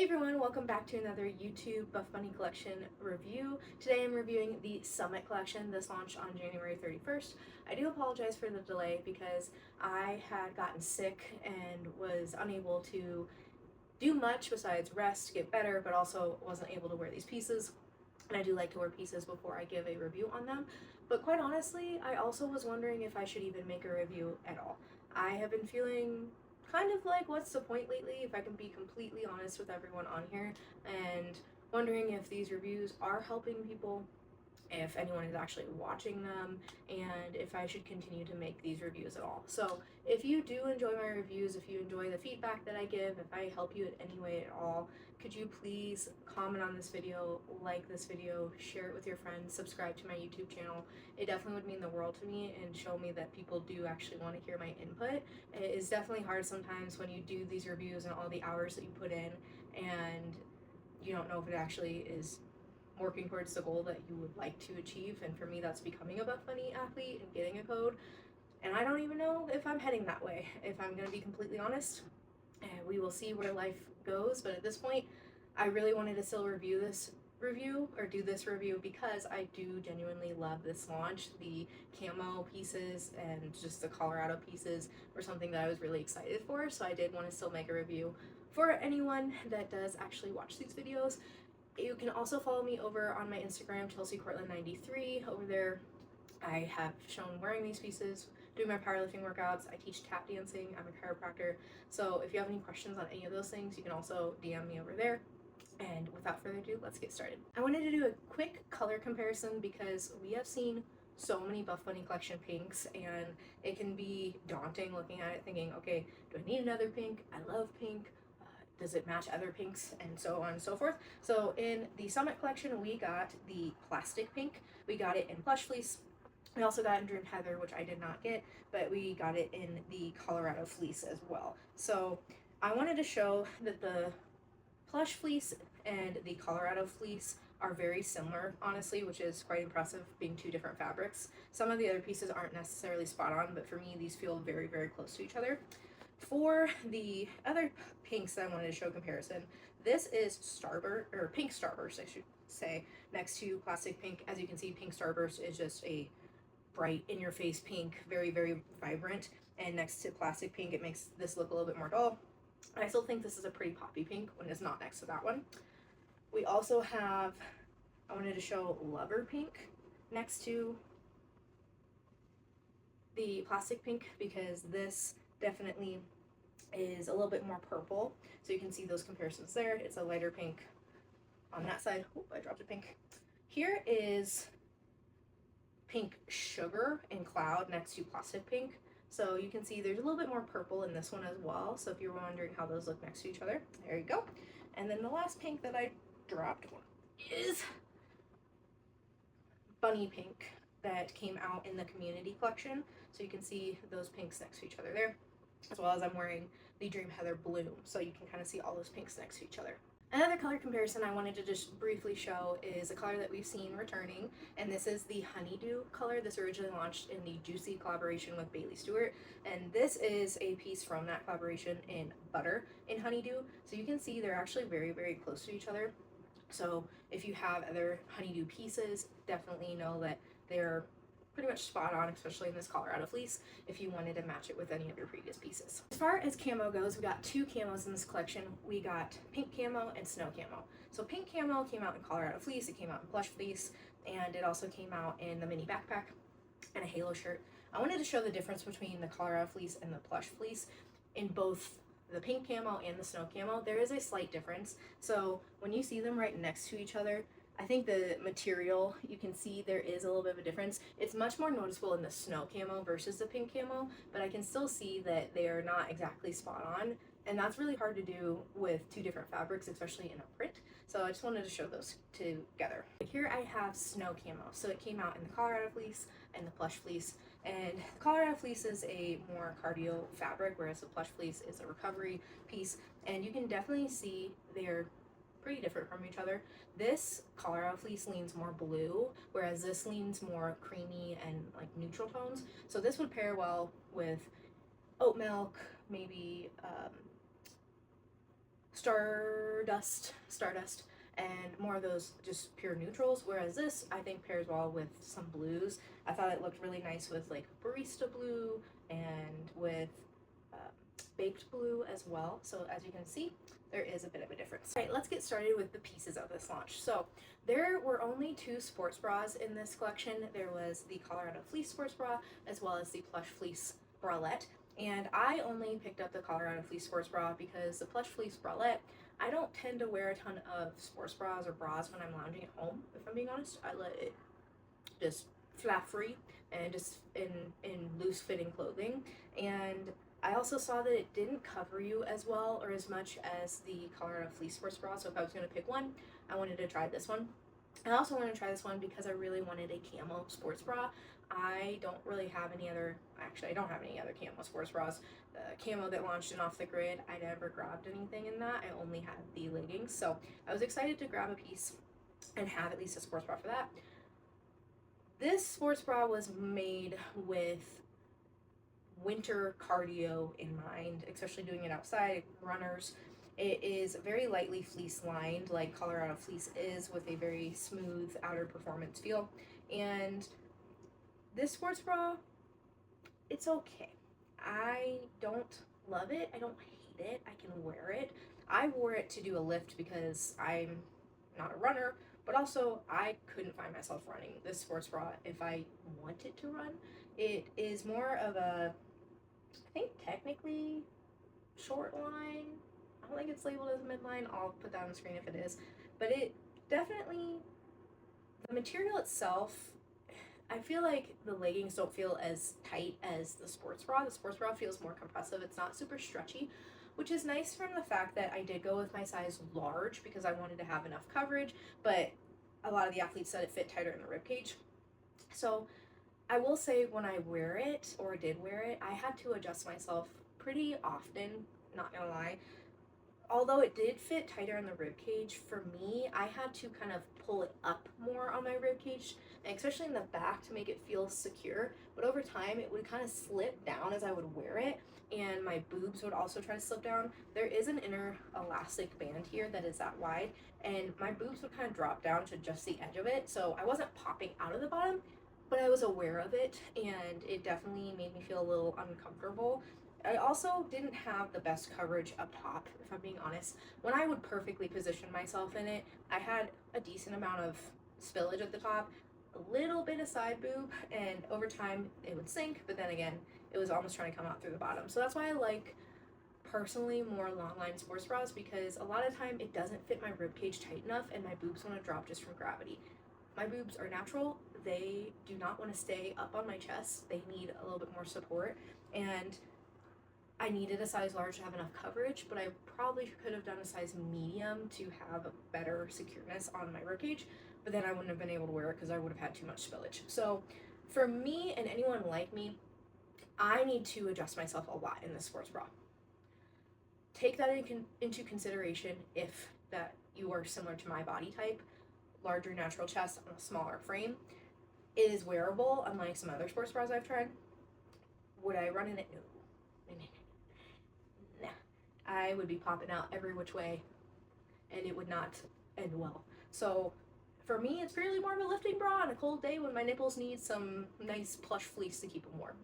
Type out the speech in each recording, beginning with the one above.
everyone, welcome back to another YouTube Buffbunny Collection review. Today I'm reviewing the Summit collection. This launched on January 31st. I do apologize for the delay because I had gotten sick and was unable to do much besides rest, get better, but also wasn't able to wear these pieces. And I do like to wear pieces before I give a review on them. But quite honestly, I also was wondering if I should even make a review at all. I have been feeling kind of like, what's the point lately, if I can be completely honest with everyone on here, and wondering if these reviews are helping people, if anyone is actually watching them, and if I should continue to make these reviews at all. So if you do enjoy my reviews, if you enjoy the feedback that I give, if I help you in any way at all, could you please comment on this video, like this video, share it with your friends, subscribe to my YouTube channel. It definitely would mean the world to me and show me that people do actually want to hear my input. It is definitely hard sometimes when you do these reviews and all the hours that you put in and you don't know if it actually is working towards the goal that you would like to achieve. And for me, that's becoming a Buffbunny athlete and getting a code. And I don't even know if I'm heading that way, if I'm going to be completely honest. And we will see where life goes. But at this point, I really wanted to still do this review because I do genuinely love this launch. The camo pieces and just the Colorado pieces were something that I was really excited for. So I did want to still make a review for anyone that does actually watch these videos. You can also follow me over on my Instagram, ChelseaCourtland93. Over there, I have shown wearing these pieces, doing my powerlifting workouts. I teach tap dancing. I'm a chiropractor. So if you have any questions on any of those things, you can also DM me over there. And without further ado, let's get started. I wanted to do a quick color comparison because we have seen so many Buffbunny Collection pinks, and it can be daunting looking at it thinking, okay, do I need another pink? I love pink. Does it match other pinks, and so on and so forth. So in the Summit collection, we got the plastic pink. We got it in Plush Fleece. We also got it in Dream Heather, which I did not get, but we got it in the Colorado Fleece as well. So I wanted to show that the Plush Fleece and the Colorado Fleece are very similar, honestly, which is quite impressive, being two different fabrics. Some of the other pieces aren't necessarily spot on, but for me, these feel very, very close to each other. For the other pinks that I wanted to show comparison, this is Starburst, or Pink Starburst, I should say, next to Plastic Pink. As you can see, Pink Starburst is just a bright, in-your-face pink, very, very vibrant. And next to Plastic Pink, it makes this look a little bit more dull. I still think this is a pretty poppy pink when it's not next to that one. We also have, I wanted to show Lover Pink next to the Plastic Pink because this definitely is a little bit more purple, so you can see those comparisons there. It's a lighter pink on that side. Oh, I dropped a pink. Here is Pink Sugar and Cloud next to Plastic Pink, so you can see there's a little bit more purple in this one as well. So if you're wondering how those look next to each other, there you go. And then the last pink that I dropped is Bunny Pink that came out in the community collection, so you can see those pinks next to each other there, as well as I'm wearing the Dream Heather Bloom, so you can kind of see all those pinks next to each other. Another color comparison I wanted to just briefly show is a color that we've seen returning, and this is the Honeydew color. This originally launched in the Juicy collaboration with Bailey Stewart, and this is a piece from that collaboration in Butter in Honeydew, so you can see they're actually very, very close to each other. So if you have other Honeydew pieces, definitely know that they're pretty much spot on, especially in this Colorado Fleece, if you wanted to match it with any of your previous pieces. As far as camo goes, we got two camos in this collection. We got Pink Camo and Snow Camo. So Pink Camo came out in Colorado Fleece, it came out in Plush Fleece, and it also came out in the mini backpack and a halo shirt. I wanted to show the difference between the Colorado Fleece and the Plush Fleece. In both the Pink Camo and the Snow Camo, there is a slight difference. So when you see them right next to each other, I think the material, you can see there is a little bit of a difference. It's much more noticeable in the Snow Camo versus the Pink Camo, but I can still see that they are not exactly spot on, and that's really hard to do with two different fabrics, especially in a print. So I just wanted to show those together. Here I have Snow Camo. So it came out in the Colorado Fleece and the Plush Fleece, and the Colorado Fleece is a more cardio fabric, whereas the Plush Fleece is a recovery piece, and you can definitely see they're pretty different from each other. This Colorado Fleece leans more blue, whereas this leans more creamy and like neutral tones. So this would pair well with oat milk, maybe stardust, and more of those just pure neutrals, whereas this I think pairs well with some blues. I thought it looked really nice with like barista blue and with baked blue as well. So as you can see, there is a bit of a difference. All right, let's get started with the pieces of this launch. So there were only 2 sports bras in this collection. There was the Colorado Fleece sports bra as well as the Plush Fleece bralette. And I only picked up the Colorado Fleece sports bra because the Plush Fleece bralette, I don't tend to wear a ton of sports bras or bras when I'm lounging at home, if I'm being honest. I let it just flap free and just in loose fitting clothing. And I also saw that it didn't cover you as well or as much as the Colorado Fleece sports bra, so if I was going to pick one, I wanted to try this one. I also wanted to try this one because I really wanted a camo sports bra. I don't really have any other, actually I don't have any other camo sports bras. The camo that launched in Off the Grid, I never grabbed anything in that. I only had the leggings, so I was excited to grab a piece and have at least a sports bra for that. This sports bra was made with winter cardio in mind, especially doing it outside, runners. It is very lightly fleece lined, like Colorado Fleece is, with a very smooth outer performance feel. And this sports bra, it's okay. I don't love it. I don't hate it. I can wear it. I wore it to do a lift because I'm not a runner, but also I couldn't find myself running this sports bra if I wanted to run. It is more of a, I think technically short line. I don't think it's labeled as midline. I'll put that on the screen if it is. But it definitely, the material itself, I feel like the leggings don't feel as tight as the sports bra. The sports bra feels more compressive. It's not super stretchy, which is nice from the fact that I did go with my size large because I wanted to have enough coverage, but a lot of the athletes said it fit tighter in the ribcage. So I will say when I wear it, or did wear it, I had to adjust myself pretty often, not gonna lie. Although it did fit tighter in the ribcage, for me, I had to kind of pull it up more on my ribcage, and especially in the back to make it feel secure. But over time, it would kind of slip down as I would wear it, and my boobs would also try to slip down. There is an inner elastic band here that is that wide, and my boobs would kind of drop down to just the edge of it, so I wasn't popping out of the bottom, but I was aware of it, and it definitely made me feel a little uncomfortable. I also didn't have the best coverage up top, if I'm being honest. When I would perfectly position myself in it, I had a decent amount of spillage at the top, a little bit of side boob, and over time it would sink, but then again, it was almost trying to come out through the bottom. So that's why I like, personally, more long line sports bras, because a lot of time it doesn't fit my ribcage tight enough and my boobs want to drop just from gravity. My boobs are natural. They do not want to stay up on my chest. They need a little bit more support, and I needed a size large to have enough coverage, but I probably could have done a size medium to have a better secureness on my ribcage, but then I wouldn't have been able to wear it because I would have had too much spillage. So for me and anyone like me, I need to adjust myself a lot in this sports bra. Take that into consideration if that you are similar to my body type, larger natural chest on a smaller frame. It is wearable, unlike some other sports bras I've tried. Would I run in it? No. Nah. I would be popping out every which way, and it would not end well. So for me, it's purely more of a lifting bra on a cold day when my nipples need some nice plush fleece to keep them warm.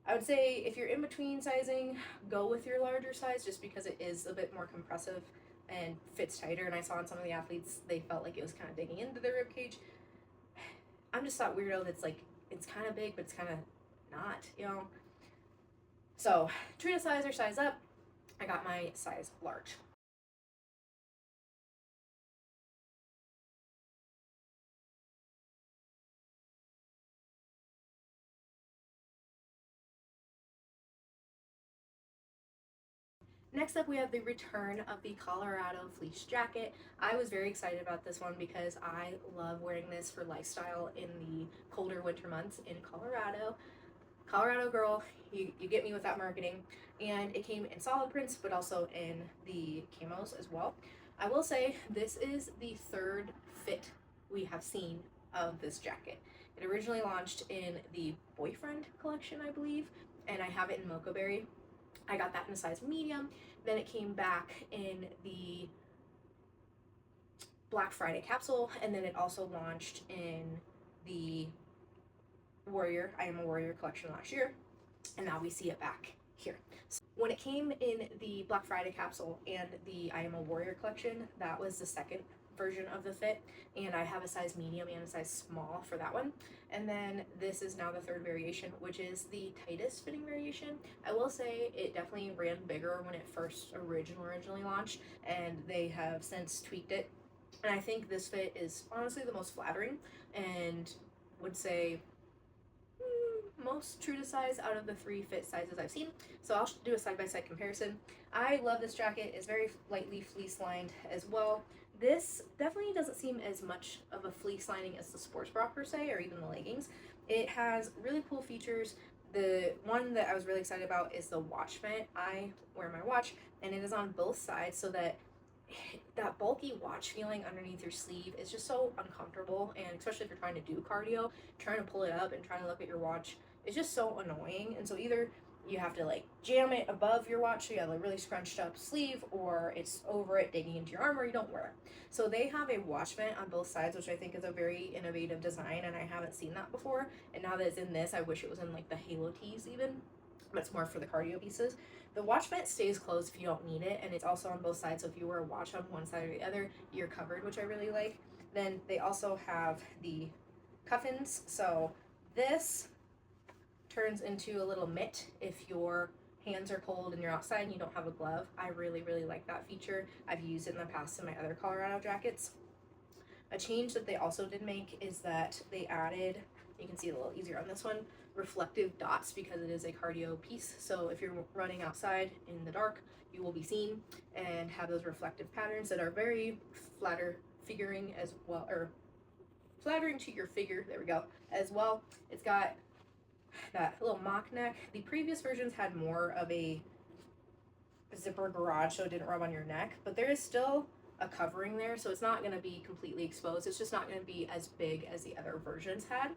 I would say if you're in between sizing, go with your larger size just because it is a bit more compressive and fits tighter. And I saw in some of the athletes, they felt like it was kind of digging into their ribcage. I'm just that weirdo that's like, it's kind of big, but it's kind of not, you know? So treat a size or size up. I got my size large. Next up, we have the return of the Colorado Fleece jacket. I was very excited about this one because I love wearing this for lifestyle in the colder winter months in Colorado. Colorado girl, you get me with that marketing. And it came in solid prints, but also in the camos as well. I will say this is the third fit we have seen of this jacket. It originally launched in the Boyfriend collection, I believe, and I have it in Mocha Berry. I got that in a size medium. Then it came back in the Black Friday capsule, and then it also launched in the I Am a Warrior collection last year, and now we see it back here. So when it came in the Black Friday capsule and the I Am a Warrior collection, that was the second version of the fit, and I have a size medium and a size small for that one. And then this is now the third variation, which is the tightest fitting variation. I will say it definitely ran bigger when it first originally launched, and they have since tweaked it. And I think this fit is honestly the most flattering, and would say most true to size out of the 3 fit sizes I've seen. So I'll do a side-by-side comparison. I love this jacket. It's very lightly fleece lined as well. This definitely doesn't seem as much of a fleece lining as the sports bra per se, or even the leggings. It has really cool features. The one that I was really excited about is the watch vent. I wear my watch, and it is on both sides, so that bulky watch feeling underneath your sleeve is just so uncomfortable, and especially if you're trying to do cardio, trying to pull it up and trying to look at your watch is just so annoying. And so either you have to like jam it above your watch so you have a really scrunched up sleeve, or it's over it digging into your arm, or you don't wear it. So they have a watch vent on both sides, which I think is a very innovative design, and I haven't seen that before. And now that it's in this, I wish it was in like the Halo tees even, but it's more for the cardio pieces. The watch vent stays closed if you don't need it, and it's also on both sides, so if you wear a watch on one side or the other, you're covered, which I really like. Then they also have the cuffins, so this turns into a little mitt if your hands are cold and you're outside and you don't have a glove. I really like that feature. I've used it in the past in my other Colorado jackets. A change that they also did make is that they added, you can see it a little easier on this one, reflective dots, because it is a cardio piece. So if you're running outside in the dark, you will be seen and have those reflective patterns that are very flattering as well, or flattering to your figure, there we go, as well. It's got that little mock neck. The previous versions had more of a zipper garage, so it didn't rub on your neck, but there is still a covering there, so it's not going to be completely exposed. It's just not going to be as big as the other versions had.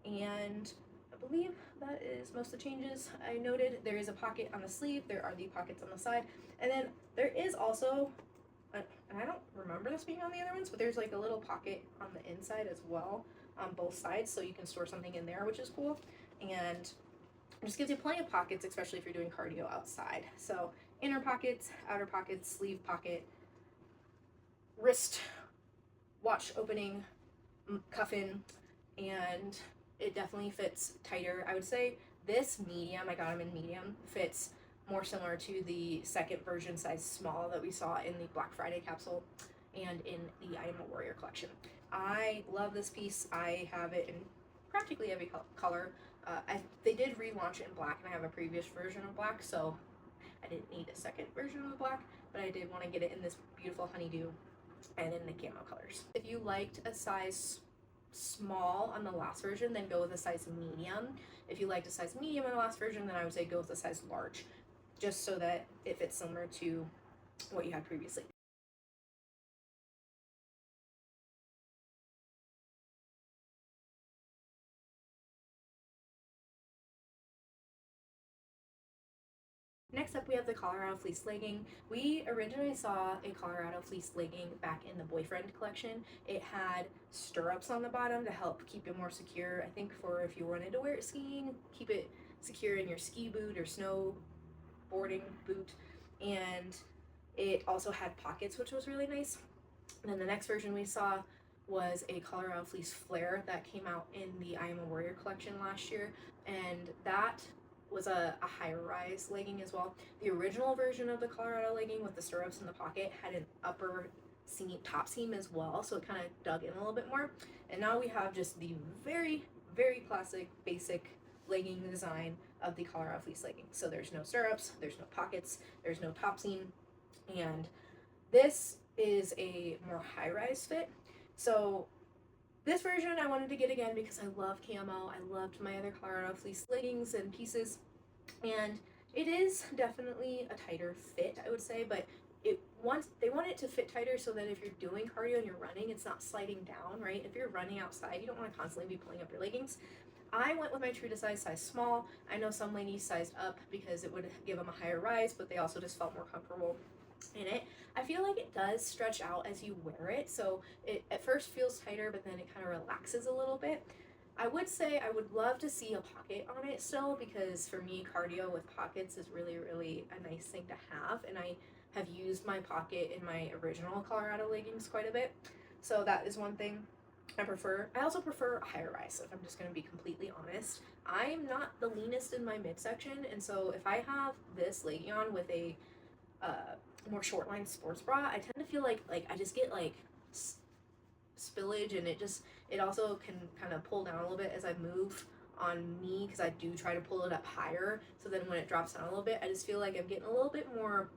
And I believe that is most of the changes I noted. There is a pocket on the sleeve, there are the pockets on the side, and then there is also and I don't remember this being on the other ones, but there's like a little pocket on the inside as well on both sides, so you can store something in there, which is cool. And it just gives you plenty of pockets, especially if you're doing cardio outside. So inner pockets, outer pockets, sleeve pocket, wrist, watch opening, cuffin, and it definitely fits tighter. I would say this medium, I got them in medium, fits more similar to the second version size small that we saw in the Black Friday capsule and in the I Am a Warrior collection. I love this piece. I have it in practically every color. They did relaunch it in black, and I have a previous version of black, so I didn't need a second version of the black, but I did want to get it in this beautiful honeydew and in the camo colors. If you liked a size small on the last version, then go with a size medium. If you liked a size medium on the last version, then I would say go with a size large, just so that it fits similar to what you had previously. Next up, we have the Colorado Fleece legging. We originally saw a Colorado Fleece legging back in the Boyfriend collection. It had stirrups on the bottom to help keep it more secure. I think for if you wanted to wear it skiing, keep it secure in your ski boot or snowboarding boot. And it also had pockets, which was really nice. And then the next version we saw was a Colorado Fleece flare that came out in the I Am a Warrior collection last year, and that was a higher rise legging as well. The original version of the Colorado legging with the stirrups in the pocket had an upper seam, top seam as well, so it kind of dug in a little bit more. And now we have just the very classic basic legging design of the Colorado Fleece legging. So there's no stirrups, there's no pockets, there's no top seam, and this is a more high-rise fit. So this version I wanted to get again because I love camo. I loved my other Colorado Fleece leggings and pieces, and it is definitely a tighter fit, I would say, but they want it to fit tighter so that if you're doing cardio and you're running, it's not sliding down, right? If you're running outside, you don't want to constantly be pulling up your leggings. I went with my true to size small. I know some ladies sized up because it would give them a higher rise, but they also just felt more comfortable in it. I feel like it does stretch out as you wear it, so it at first feels tighter, but then it kind of relaxes a little bit. I would say I would love to see a pocket on it still, because for me, cardio with pockets is really, really a nice thing to have, and I have used my pocket in my original Colorado leggings quite a bit, so that is one thing I prefer. I also prefer a higher rise, if I'm just going to be completely honest. I'm not the leanest in my midsection, and so if I have this legging on with a more short line sports bra, I tend to feel like I just get like spillage, and it also can kind of pull down a little bit as I move on me, because I do try to pull it up higher, so then when it drops down a little bit, I just feel like I'm getting a little bit more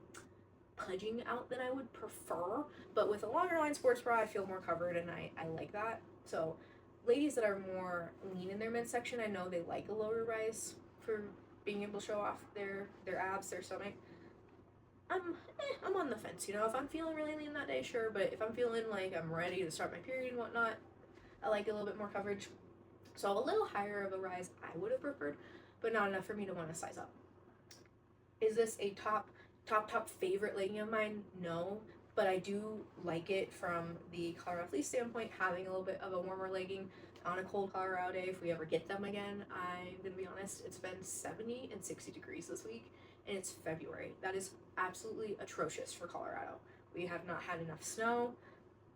pudging out than I would prefer. But with a longer line sports bra, I feel more covered, and I like that. So ladies that are more lean in their midsection, I know they like a lower rise for being able to show off their abs, their stomach. I'm on the fence, you know. If I'm feeling really lean that day, sure, but if I'm feeling like I'm ready to start my period and whatnot, I like a little bit more coverage. So a little higher of a rise I would have preferred, but not enough for me to want to size up. Is this a top favorite legging of mine? No, but I do like it from the Colorado Fleece standpoint, having a little bit of a warmer legging on a cold Colorado day. If we ever get them again, I'm gonna be honest, it's been 70 and 60 degrees this week, and it's February. That is absolutely atrocious for Colorado. We have not had enough snow.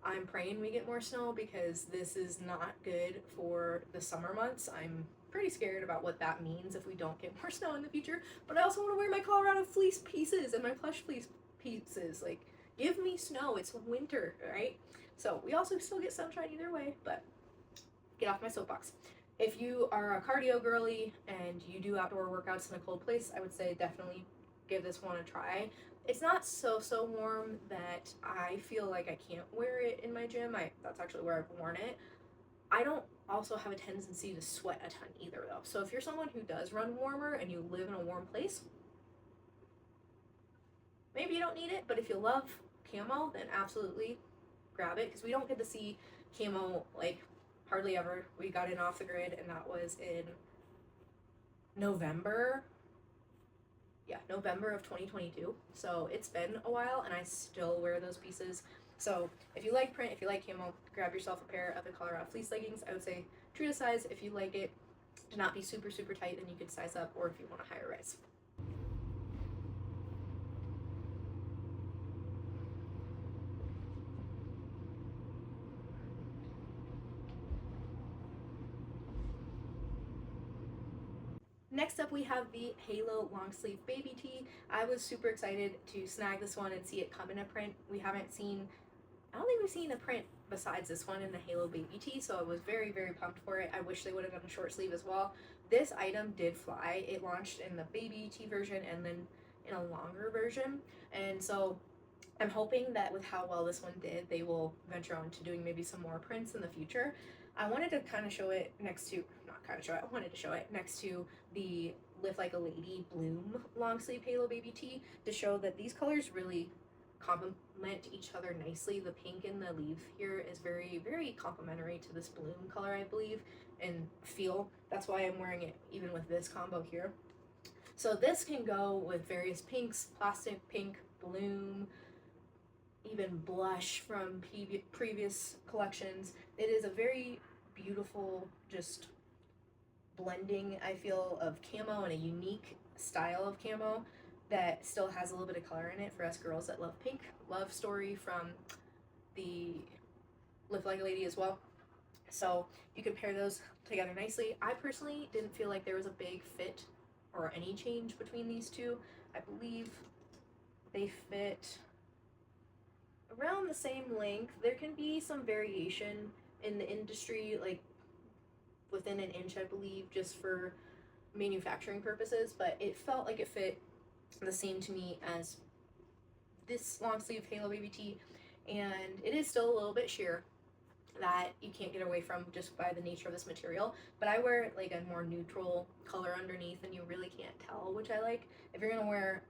I'm praying we get more snow, because this is not good for the summer months. I'm pretty scared about what that means if we don't get more snow in the future. But I also want to wear my Colorado fleece pieces and my plush fleece pieces. Like, give me snow. It's winter, right? So we also still get sunshine either way, but get off my soapbox. If you are a cardio girly and you do outdoor workouts in a cold place, I would say definitely give this one a try. It's not so warm that I feel like I can't wear it in my gym. That's actually where I've worn it. I don't also have a tendency to sweat a ton either, though. So if you're someone who does run warmer and you live in a warm place, maybe you don't need it, but if you love camo, then absolutely grab it, because we don't get to see camo like hardly ever. We got in off the grid, and that was in November. Yeah, November of 2022. So it's been a while, and I still wear those pieces. So if you like print, if you like camo, grab yourself a pair of the Colorado Fleece leggings. I would say true to size. If you like it to not be super tight, then you could size up, or if you want a higher rise. Next up, we have the Halo long sleeve baby tee. I was super excited to snag this one and see it come in a print. I don't think we've seen a print besides this one in the Halo baby tee, so I was very pumped for it. I wish they would have done a short sleeve as well. This item did fly. It launched in the baby tee version and then in a longer version, and so I'm hoping that with how well this one did, they will venture on to doing maybe some more prints in the future. I wanted to kind of show it next to, not kind of show it, I wanted to show it next to the Lift Like a Lady Bloom long sleeve Halo baby tee, to show that these colors really complement each other nicely. The pink in the leaf here is very complementary to this bloom color, I believe, and feel. That's why I'm wearing it even with this combo here. So this can go with various pinks, plastic pink, bloom, even blush from previous collections. It is a very beautiful, just blending, I feel, of camo and a unique style of camo that still has a little bit of color in it for us girls that love pink. Love story from the Live Like a Lady as well. So you can pair those together nicely. I personally didn't feel like there was a big fit or any change between these two. I believe they fit around the same length. There can be some variation in the industry, like within an inch, I believe, just for manufacturing purposes, but it felt like it fit the same to me as this long sleeve Halo baby tee, and it is still a little bit sheer that you can't get away from just by the nature of this material, but I wear like a more neutral color underneath, and you really can't tell which I like. If you're gonna wear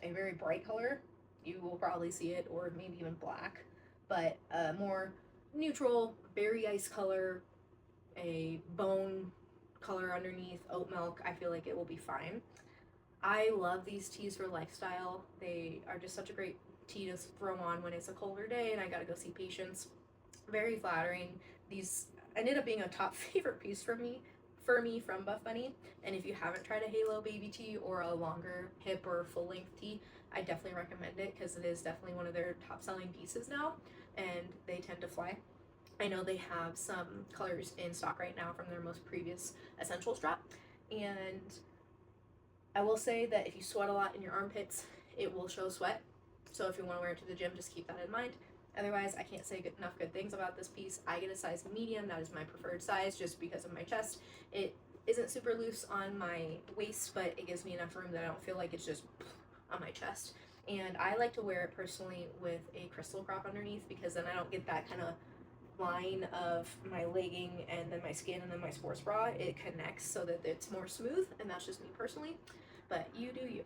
a very bright color, you will probably see it, or maybe even black, but a more neutral berry ice color, a bone color underneath, oat milk, I feel like it will be fine. I love these tees for lifestyle. They are just such a great tee to throw on when it's a colder day and I gotta go see patients. Very flattering. These ended up being a top favorite piece for me from Buffbunny. And if you haven't tried a halo baby tee or a longer hip or full length tee, I definitely recommend it because it is definitely one of their top selling pieces now and they tend to fly. I know they have some colors in stock right now from their most previous essentials drop, and I will say that if you sweat a lot in your armpits, it will show sweat. So if you want to wear it to the gym, just keep that in mind. Otherwise, I can't say enough good things about this piece. I get a size medium. That is my preferred size just because of my chest. It isn't super loose on my waist, but it gives me enough room that I don't feel like it's just on my chest. And I like to wear it personally with a crystal crop underneath because then I don't get that kind of line of my legging and then my skin and then my sports bra. It connects so that it's more smooth, and that's just me personally, but you do you.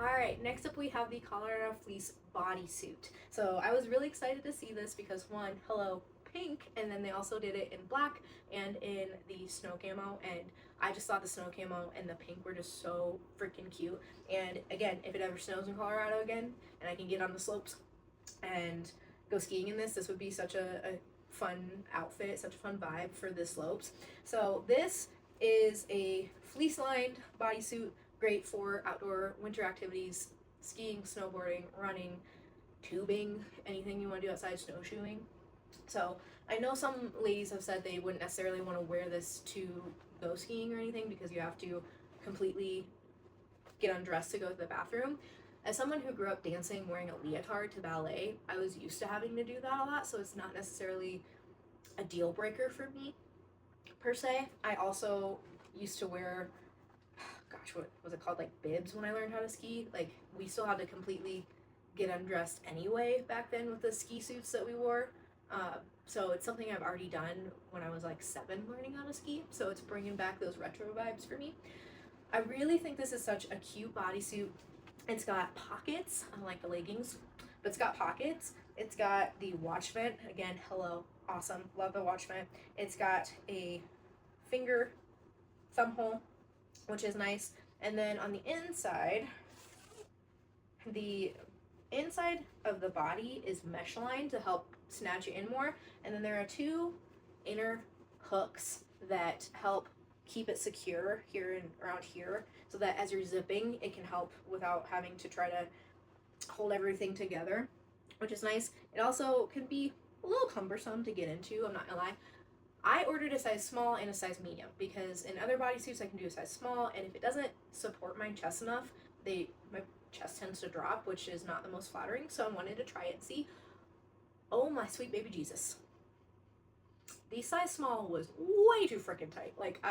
Alright, next up we have the Colorado Fleece Bodysuit. So I was really excited to see this because one, hello, pink, and then they also did it in black and in the snow camo, and I just thought the snow camo and the pink were just so freaking cute. And again, if it ever snows in Colorado again and I can get on the slopes and go skiing in this would be such a fun outfit, such a fun vibe for the slopes. So this is a fleece lined bodysuit, great for outdoor winter activities, skiing, snowboarding, running, tubing, anything you want to do outside, snowshoeing. So I know some ladies have said they wouldn't necessarily want to wear this to go skiing or anything because you have to completely get undressed to go to the bathroom. As someone who grew up dancing wearing a leotard to ballet, I was used to having to do that a lot, so it's not necessarily a deal breaker for me per se. I also used to wear, gosh, what was it called, like bibs when I learned how to ski. Like we still had to completely get undressed anyway back then with the ski suits that we wore. So it's something I've already done when I was like 7 learning how to ski, so it's bringing back those retro vibes for me. I really think this is such a cute bodysuit. It's got pockets, unlike the leggings, but it's got pockets. It's got the watch vent. Again, hello, awesome, love the watch vent. It's got a finger thumb hole, which is nice. And then on the inside of the body is mesh lined to help snatch it in more. And then there are 2 inner hooks that help keep it secure here and around here so that as you're zipping, it can help without having to try to hold everything together, which is nice. It also can be a little cumbersome to get into, I'm not gonna lie. I ordered a size small and a size medium because in other bodysuits I can do a size small, and if it doesn't support my chest enough, my chest tends to drop, which is not the most flattering, so I wanted to try it and see. Oh my sweet baby Jesus. The size small was way too freaking tight. Like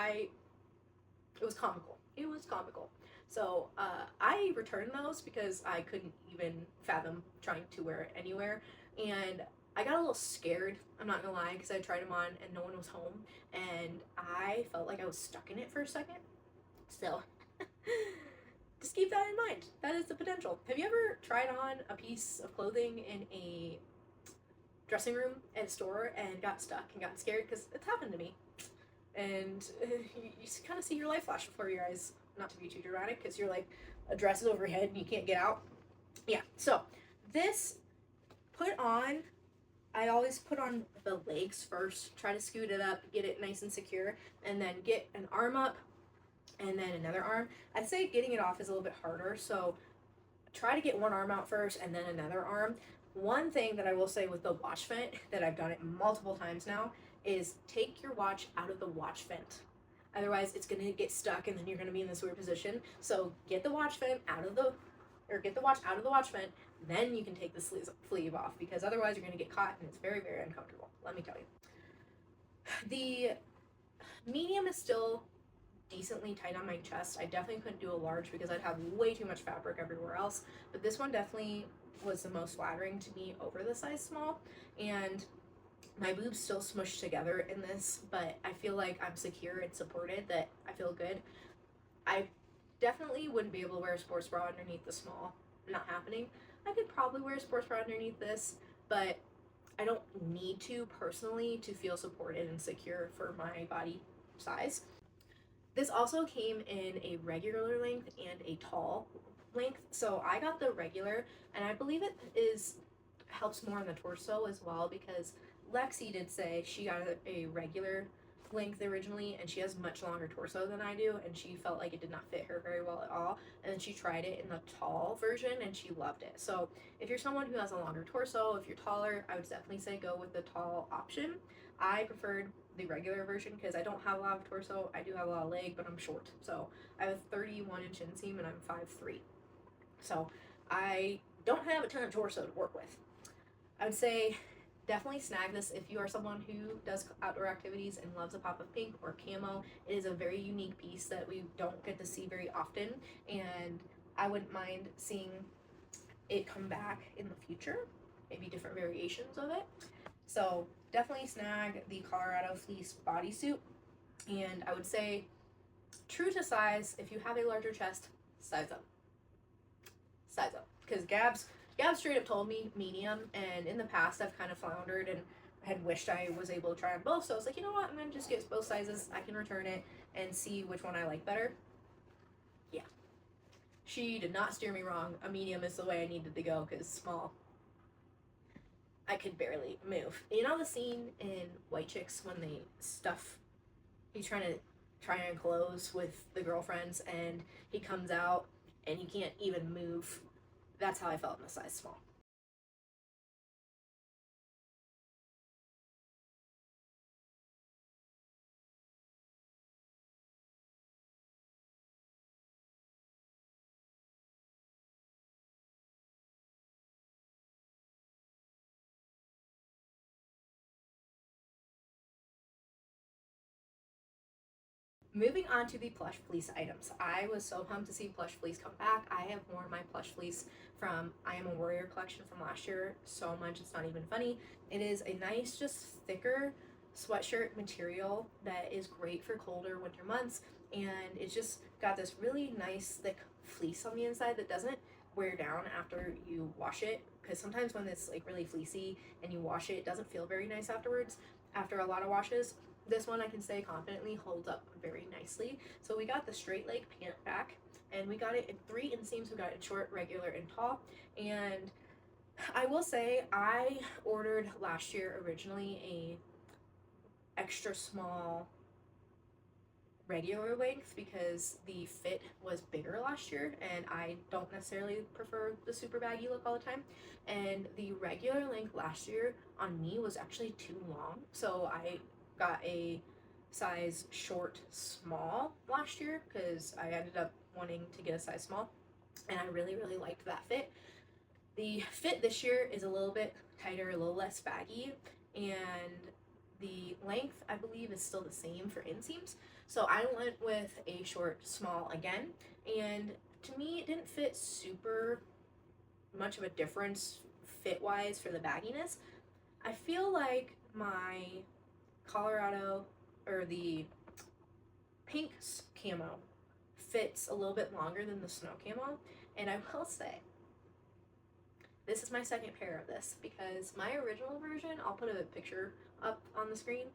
it was comical. It was comical. So I returned those because I couldn't even fathom trying to wear it anywhere. And I got a little scared, I'm not gonna lie, because I tried them on and no one was home. And I felt like I was stuck in it for a second. So just keep that in mind. That is the potential. Have you ever tried on a piece of clothing in a dressing room at a store and got stuck and got scared? Because it's happened to me. And you kind of see your life flash before your eyes. Not to be too dramatic, because you're like, a dress is overhead and you can't get out. Yeah, so this put on, I always put on the legs first, try to scoot it up, get it nice and secure, and then get an arm up and then another arm. I'd say getting it off is a little bit harder, so try to get one arm out first and then another arm. One thing that I will say with the watch vent, that I've done it multiple times now, is take your watch out of the watch vent. Otherwise, it's gonna get stuck and then you're gonna be in this weird position. So get the watch vent out of the, or get the watch out of the watch vent, then you can take the sleeve off, because otherwise you're gonna get caught and it's very, very uncomfortable, let me tell you. The medium is still decently tight on my chest. I definitely couldn't do a large because I'd have way too much fabric everywhere else, but this one definitely was the most flattering to me over the size small, and my boobs still smushed together in this, but I feel like I'm secure and supported, that I feel good. I Definitely wouldn't be able to wear a sports bra underneath the small. Not happening. I could probably wear a sports bra underneath this, but I don't need to personally to feel supported and secure for my body size. This also came in a regular length and a tall length. So I got the regular, and I believe it is helps more on the torso as well, because Lexi did say she got a regular length originally, and she has much longer torso than I do, and she felt like it did not fit her very well at all. And then she tried it in the tall version and she loved it. So if you're someone who has a longer torso, if you're taller, I would definitely say go with the tall option. I preferred the regular version because I don't have a lot of torso. I do have a lot of leg, but I'm short. So I have a 31-inch inseam and I'm 5'3". So I don't have a ton of torso to work with. I would say definitely snag this if you are someone who does outdoor activities and loves a pop of pink or camo. It is a very unique piece that we don't get to see very often, and I wouldn't mind seeing it come back in the future, maybe different variations of it. So definitely snag the Colorado Fleece bodysuit, and I would say true to size, if you have a larger chest, size up. Size up. Because Gabs straight up told me medium, and in the past I've kind of floundered and had wished I was able to try on both. So I was like, you know what, I'm gonna just get both sizes. I can return it and see which one I like better. Yeah. She did not steer me wrong. A medium is the way I needed to go, because small, I could barely move. You know the scene in White Chicks when they stuff, he's trying to try on clothes with the girlfriends and he comes out and he can't even move? That's how I felt in the size small. Moving on to the Plush Fleece items. I was so pumped to see Plush Fleece come back. I have worn my Plush Fleece from I Am a Warrior collection from last year so much it's not even funny. It is a nice, just thicker sweatshirt material that is great for colder winter months, and it's just got this really nice thick fleece on the inside that doesn't wear down after you wash it, because sometimes when it's like really fleecy and you wash it, it doesn't feel very nice afterwards after a lot of washes. This one I can say confidently holds up very nicely. So we got the straight leg pant back, and we got it in 3 inseams. We got it in short, regular, and tall. And I will say I ordered last year originally a extra small regular length because the fit was bigger last year, and I don't necessarily prefer the super baggy look all the time. And the regular length last year on me was actually too long, so I got a size short small last year because I ended up wanting to get a size small, and I really liked that fit. The fit this year is a little bit tighter, a little less baggy, and the length I believe is still the same for inseams. So I went with a short small again, and to me it didn't fit super much of a difference fit wise for the bagginess. I feel like my Colorado or the pink camo fits a little bit longer than the snow camo, and I will say this is my second pair of this because my original version, I'll put a picture up on the screen,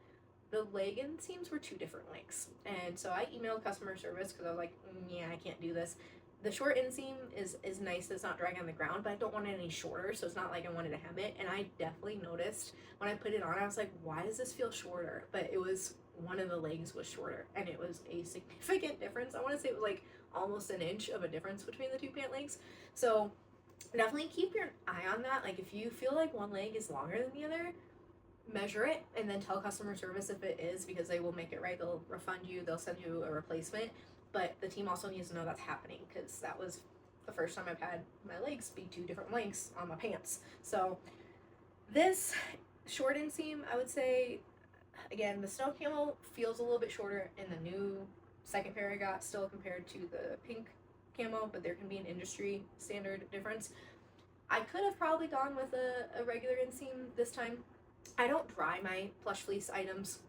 the leg inseams were 2 different lengths, and so I emailed customer service because I was like, yeah, I can't do this. The short inseam is nice, it's not dragging on the ground, but I don't want it any shorter, so it's not like I wanted to hem it. And I definitely noticed when I put it on, I was like, why does this feel shorter? But it was, one of the legs was shorter, and it was a significant difference. I want to say it was like almost an inch of a difference between the 2 pant legs. So definitely keep your eye on that. Like if you feel like one leg is longer than the other, measure it and then tell customer service if it is, because they will make it right. They'll refund you, they'll send you a replacement. But the team also needs to know that's happening, because that was the first time I've had my legs be 2 different lengths on my pants. So this short inseam, I would say, again, the snow camo feels a little bit shorter in the new second pair I got still compared to the pink camo, but there can be an industry standard difference. I could have probably gone with a regular inseam this time. I don't dry my Plush Fleece items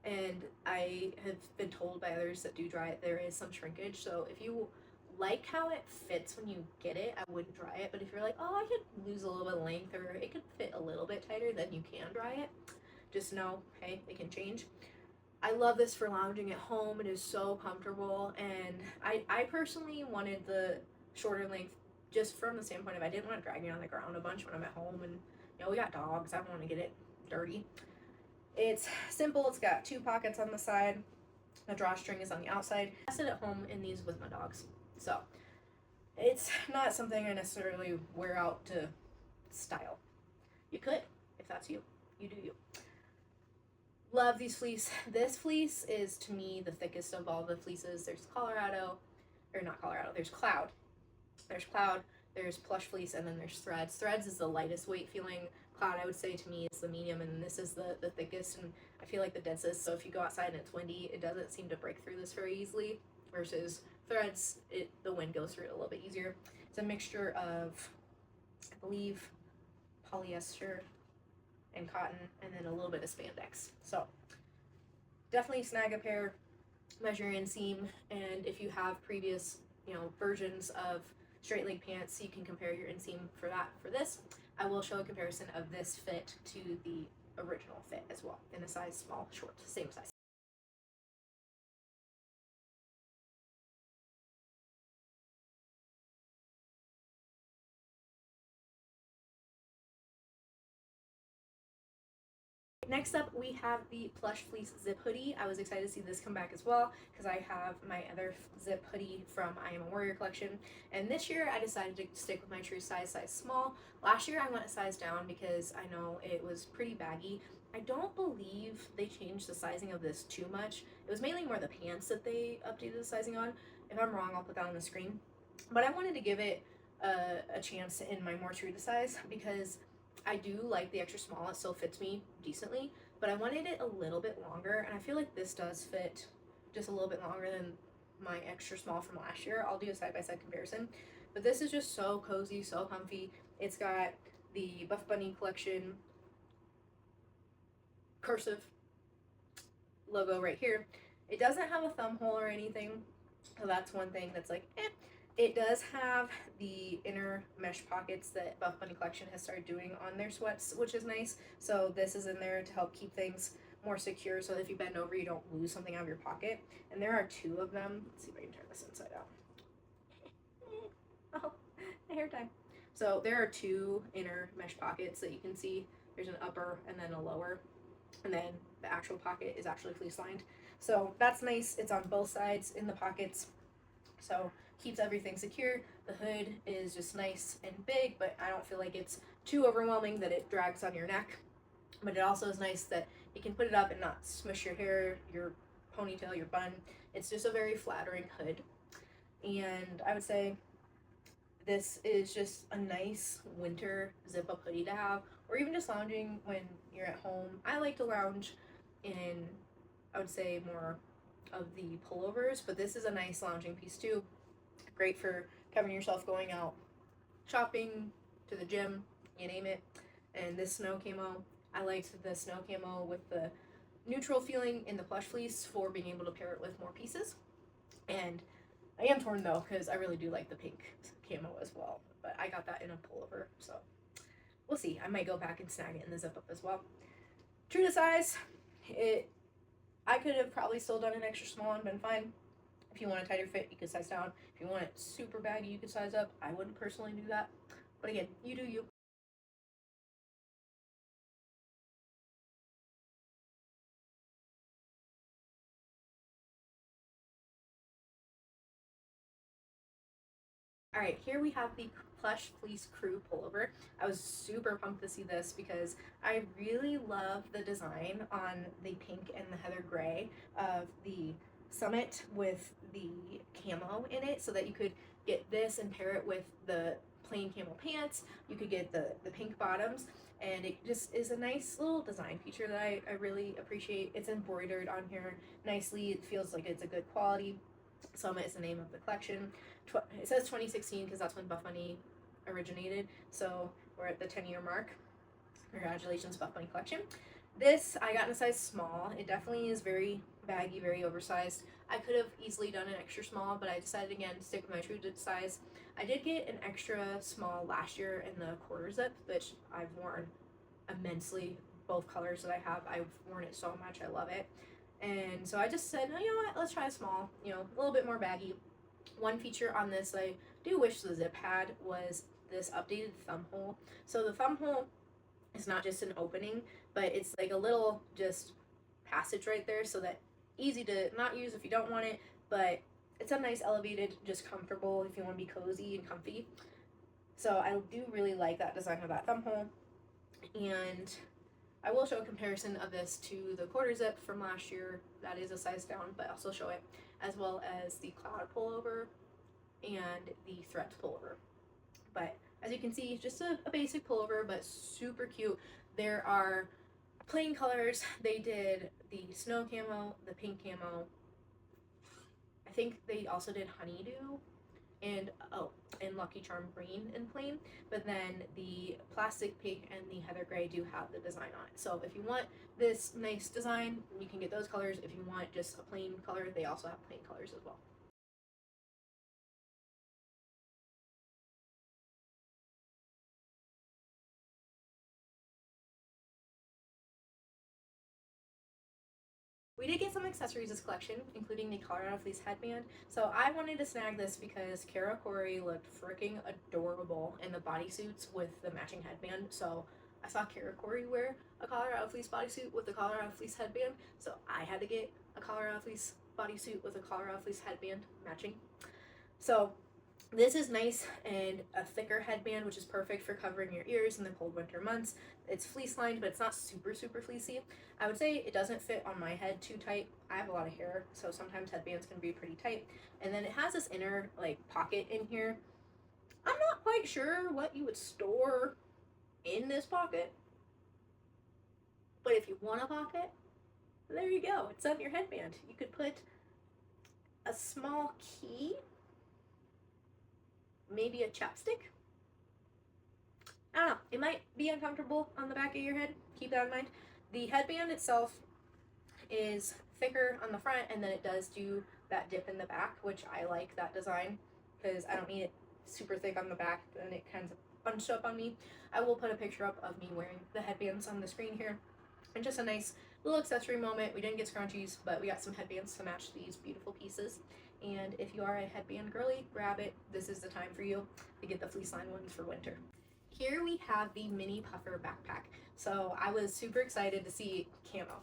and I have been told by others that do dry it, there is some shrinkage. So if you like how it fits when you get it, I wouldn't dry it. But if you're like, oh, I could lose a little bit of length, or it could fit a little bit tighter, then you can dry it. Just know, hey, it can change. I love this for lounging at home. It is so comfortable, and I personally wanted the shorter length just from the standpoint of I didn't want it dragging on the ground a bunch when I'm at home, and we got dogs. I don't want to get it dirty. It's simple. It's got 2 pockets on the side. The drawstring is on the outside. I sit at home in these with my dogs, so it's not something I necessarily wear out to style. You could, if that's you. You do you. Love these fleece. This fleece is, to me, the thickest of all the fleeces. There's Colorado, or not Colorado, there's Cloud. There's Cloud, there's Plush fleece, and then there's Threads. Threads is the lightest weight feeling. Cloud, I would say, to me, is the medium, and this is the thickest, and I feel like the densest. So if you go outside and it's windy, it doesn't seem to break through this very easily, versus Threads, the wind goes through it a little bit easier. It's a mixture of, I believe, polyester and cotton, and then a little bit of spandex. So definitely snag a pair, measure your inseam, and if you have previous versions of straight leg pants, you can compare your inseam for this. I will show a comparison of this fit to the original fit as well, in a size small, short, same size. Next up, we have the Plush Fleece Zip Hoodie. I was excited to see this come back as well because I have my other zip hoodie from I Am a Warrior collection. And this year, I decided to stick with my true size small. Last year, I went a size down because I know it was pretty baggy. I don't believe they changed the sizing of this too much. It was mainly more the pants that they updated the sizing on. If I'm wrong, I'll put that on the screen. But I wanted to give it a chance in my more true to size because I do like the extra small. It still fits me decently, but I wanted it a little bit longer, and I feel like this does fit just a little bit longer than my extra small from last year. I'll do a side-by-side comparison, but this is just so cozy, so comfy. It's got the Buffbunny Collection cursive logo right here. It doesn't have a thumb hole or anything, so that's one thing that's like, eh. It does have the inner mesh pockets that Buffbunny Collection has started doing on their sweats, which is nice. So this is in there to help keep things more secure, so that if you bend over, you don't lose something out of your pocket. And there are 2 of them. Let's see if I can turn this inside out. Oh, a hair tie. So there are 2 inner mesh pockets that you can see. There's an upper and then a lower, and then the actual pocket is actually fleece lined. So that's nice. It's on both sides in the pockets, so keeps everything secure. The hood is just nice and big, but I don't feel like it's too overwhelming that it drags on your neck. But it also is nice that you can put it up and not smush your hair, your ponytail, your bun. It's just a very flattering hood. And I would say this is just a nice winter zip-up hoodie to have, or even just lounging when you're at home. I like to lounge in, I would say, more of the pullovers, but this is a nice lounging piece too. Great for covering yourself going out shopping, to the gym, you name it. And this snow camo, I liked the snow camo with the neutral feeling in the plush fleece for being able to pair it with more pieces. And I am torn though, because I really do like the pink camo as well, but I got that in a pullover, so we'll see. I might go back and snag it in the zip up as well. True to size, I could have probably still done an extra small and been fine. If you want a tighter fit, you could size down. If you want it super baggy, you could size up. I wouldn't personally do that, but again, you do you. Alright, here we have the Plush Fleece Crew pullover. I was super pumped to see this because I really love the design on the pink and the heather gray of the summit with the camo in it, so that you could get this and pair it with the plain camo pants. You could get the pink bottoms, and it just is a nice little design feature that I really appreciate. It's embroidered on here nicely. It feels like it's a good quality. Summit is the name of the collection. It says 2016 because that's when Buffbunny originated, so we're at the 10-year mark. Congratulations, Buffbunny Collection. This I got in a size small. It definitely is very baggy, very oversized. I could have easily done an extra small, but I decided again to stick with my true size. I did get an extra small last year in the quarter zip, which I've worn immensely. Both colors that I have, I've worn it so much. I love it. And so I just said, oh, you know what, let's try a small, a little bit more baggy. One feature on this I do wish the zip had was this updated thumb hole. So the thumb hole is not just an opening, but it's like a little just passage right there, so that easy to not use if you don't want it, but it's a nice elevated, just comfortable if you want to be cozy and comfy. So I do really like that design of that thumb hole. And I will show a comparison of this to the quarter zip from last year. That is a size down, but I'll still show it, as well as the cloud pullover and the threat pullover. But as you can see, just a basic pullover, but super cute. There are plain colors. They did the snow camo, the pink camo. I think they also did honeydew and Lucky Charm green in plain, but then the plastic pink and the heather gray do have the design on it. So if you want this nice design, you can get those colors. If you want just a plain color, they also have plain colors as well. We did get some accessories this collection, including the Colorado Fleece headband. So I wanted to snag this because Kara Corey looked freaking adorable in the bodysuits with the matching headband. So I saw Kara Corey wear a Colorado Fleece bodysuit with the Colorado Fleece headband. So I had to get a Colorado Fleece bodysuit with a Colorado Fleece headband matching. So this is nice and a thicker headband, which is perfect for covering your ears in the cold winter months. It's fleece lined, but it's not super fleecy. I would say it doesn't fit on my head too tight. I have a lot of hair, so sometimes headbands can be pretty tight. And then it has this inner pocket in here. I'm not quite sure what you would store in this pocket, but if you want a pocket, there you go. It's on your headband. You could put a small key, maybe a chapstick. I don't know. It might be uncomfortable on the back of your head. Keep that in mind. The headband itself is thicker on the front, and then it does do that dip in the back, which I like that design because I don't need it super thick on the back, and it kind of bunched up on me. I will put a picture up of me wearing the headbands on the screen here. And just a nice little accessory moment. We didn't get scrunchies, but we got some headbands to match these beautiful pieces. And if you are a headband girly, grab it. This is the time for you to get the fleece line ones for winter. Here we have the mini puffer backpack. So I was super excited to see camo.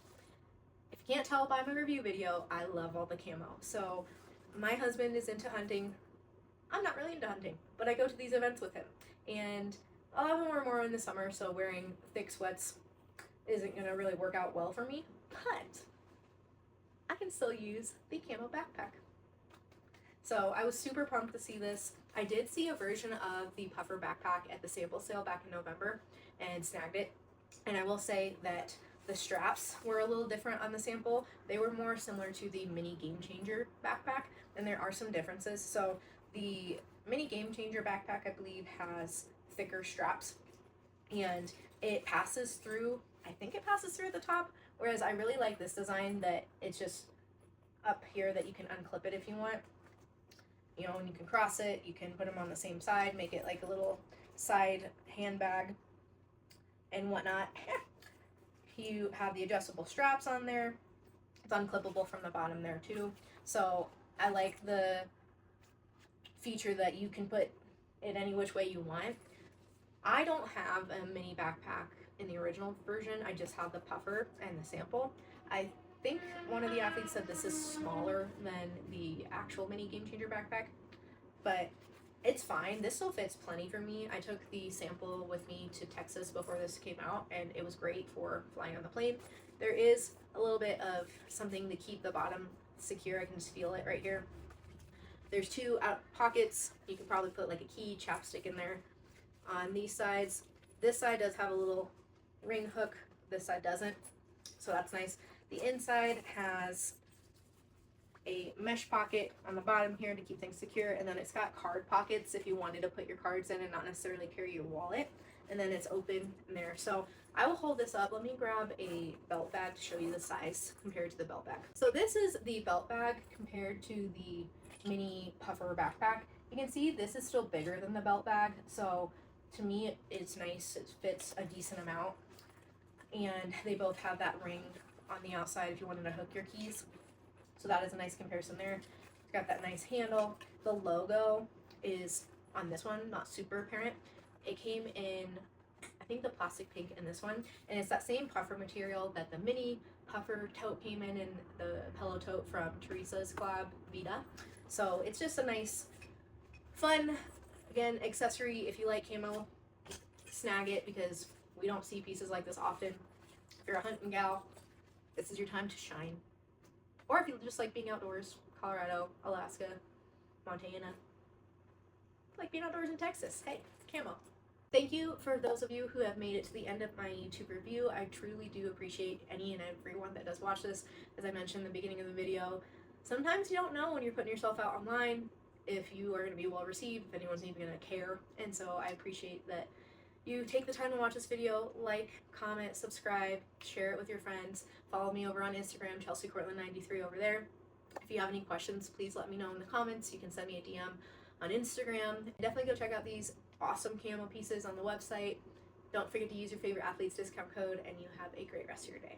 If you can't tell by my review video, I love all the camo. So my husband is into hunting. I'm not really into hunting, but I go to these events with him. And a lot of them are more in the summer, so wearing thick sweats isn't gonna really work out well for me, but I can still use the camo backpack. So I was super pumped to see this. I did see a version of the puffer backpack at the sample sale back in November and snagged it. And I will say that the straps were a little different on the sample. They were more similar to the mini Game Changer backpack, and there are some differences. So the mini Game Changer backpack, I believe, has thicker straps, and it passes through, I think it passes through at the top, whereas I really like this design that it's just up here that you can unclip it if you want. And you can cross it, you can put them on the same side, make it like a little side handbag and whatnot. You have the adjustable straps on there. It's unclippable from the bottom there too. So I like the feature that you can put it any which way you want. I don't have a mini backpack in the original version. I just have the puffer and the sample. I think one of the athletes said this is smaller than the actual mini Game Changer backpack, but it's fine. This still fits plenty for me. I took the sample with me to Texas before this came out, and it was great for flying on the plane. There is a little bit of something to keep the bottom secure. I can just feel it right here. There's two out pockets. You can probably put like a key, chapstick in there. On these sides, this side does have a little ring hook. This side doesn't, so that's nice. The inside has a mesh pocket on the bottom here to keep things secure, and then it's got card pockets if you wanted to put your cards in and not necessarily carry your wallet, and then it's open in there. So I will hold this up. Let me grab a belt bag to show you the size compared to the belt bag. So this is the belt bag compared to the mini puffer backpack. You can see this is still bigger than the belt bag, so to me it's nice. It fits a decent amount, and they both have that ring on the outside if you wanted to hook your keys, so that is a nice comparison there. It's got that nice handle. The logo is on this one not super apparent. It came in, I think, the plastic pink in this one, and it's that same puffer material that the mini puffer tote came in the pillow tote from Teresa's collab Vita. So it's just a nice, fun, again, accessory. If you like camo, snag it, because we don't see pieces like this often. If you're a hunting gal, this is your time to shine. Or if you just like being outdoors, Colorado, Alaska, Montana, like being outdoors in Texas, hey, camo. Thank you for those of you who have made it to the end of my YouTube review. I truly do appreciate any and everyone that does watch this. As I mentioned in the beginning of the video, sometimes you don't know when you're putting yourself out online if you are going to be well received, if anyone's even going to care. And so I appreciate that you take the time to watch this video. Like, comment, subscribe, share it with your friends. Follow me over on Instagram, ChelseaCourtland93 over there. If you have any questions, please let me know in the comments. You can send me a DM on Instagram. Definitely go check out these awesome camo pieces on the website. Don't forget to use your favorite athlete's discount code, and you have a great rest of your day.